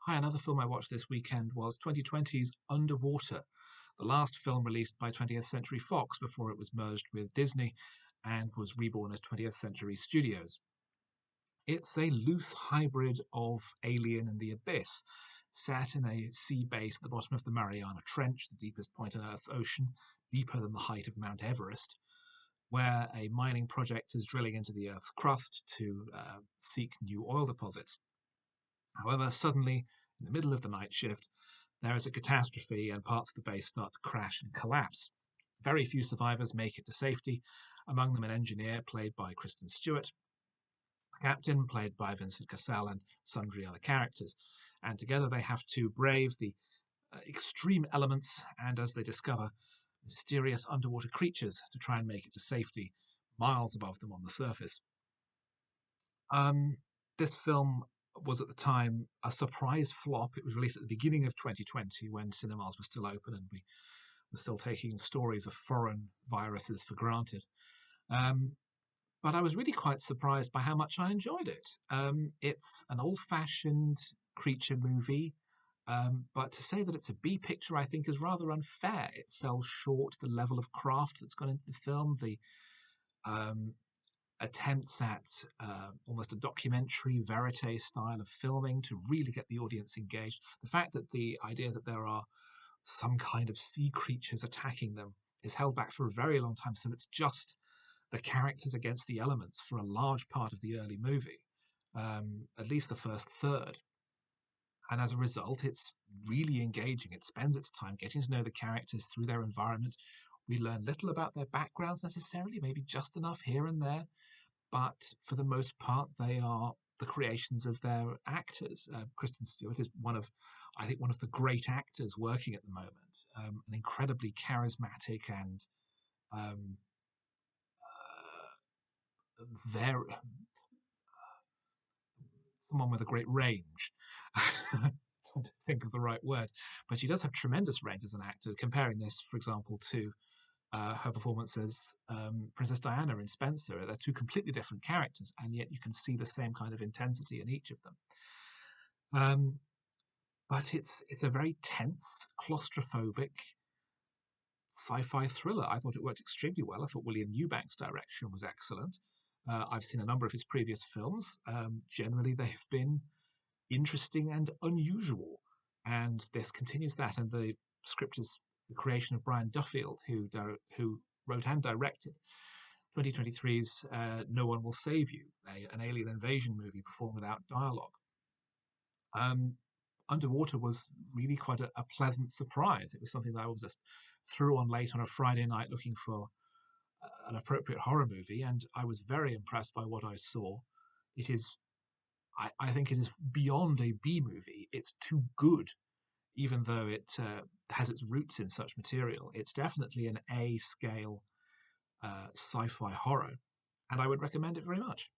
Hi, another film I watched this weekend was 2020's Underwater, the last film released by 20th Century Fox before it was merged with Disney and was reborn as 20th Century Studios. It's a loose hybrid of Alien and the Abyss, set in a sea base at the bottom of the Mariana Trench, the deepest point in Earth's ocean, deeper than the height of Mount Everest, where a mining project is drilling into the Earth's crust to seek new oil deposits. However, suddenly, in the middle of the night shift, there is a catastrophe and parts of the base start to crash and collapse. Very few survivors make it to safety, among them an engineer played by Kristen Stewart, a captain played by Vincent Cassel, and sundry other characters. And together they have to brave the extreme elements and, as they discover, mysterious underwater creatures to try and make it to safety miles above them on the surface. Um, this film was at the time a surprise flop. It was released at the beginning of 2020 when cinemas were still open and we were still taking stories of foreign viruses for granted. Um, but I was really quite surprised by how much I enjoyed it. It's an old fashioned creature movie, but to say that it's a B picture, I think, is rather unfair. It sells short the level of craft that's gone into the film, the um, attempts at almost a documentary verite style of filming to really get the audience engaged. The fact that the idea that there are some kind of sea creatures attacking them is held back for a very long time, so it's just the characters against the elements for a large part of the early movie, at least the first third. And as a result, it's really engaging. It spends its time getting to know the characters through their environment. We learn little about their backgrounds necessarily, maybe just enough here and there, but for the most part, they are the creations of their actors. Kristen Stewart is I think, one of the great actors working at the moment. An incredibly charismatic and um, very someone with a great range. Trying to think of the right word, but she does have tremendous range as an actor. Comparing this, for example, to her performance as Princess Diana in Spencer. They're two completely different characters, and yet you can see the same kind of intensity in each of them. But it's a very tense, claustrophobic sci-fi thriller. I thought it worked extremely well. I thought William Eubank's direction was excellent. I've seen a number of his previous films. Generally, they've been interesting and unusual, and this continues that. And the script is the creation of Brian Duffield, who wrote and directed 2023's No One Will Save You, an alien invasion movie performed without dialogue. Um, Underwater was really quite a pleasant surprise. It was something that I was just threw on late on a Friday night looking for an appropriate horror movie, and I was very impressed by what I saw. It is, I think, it is beyond a B movie. It's too good, even though it has its roots in such material. It's definitely an A scale sci-fi horror, and I would recommend it very much.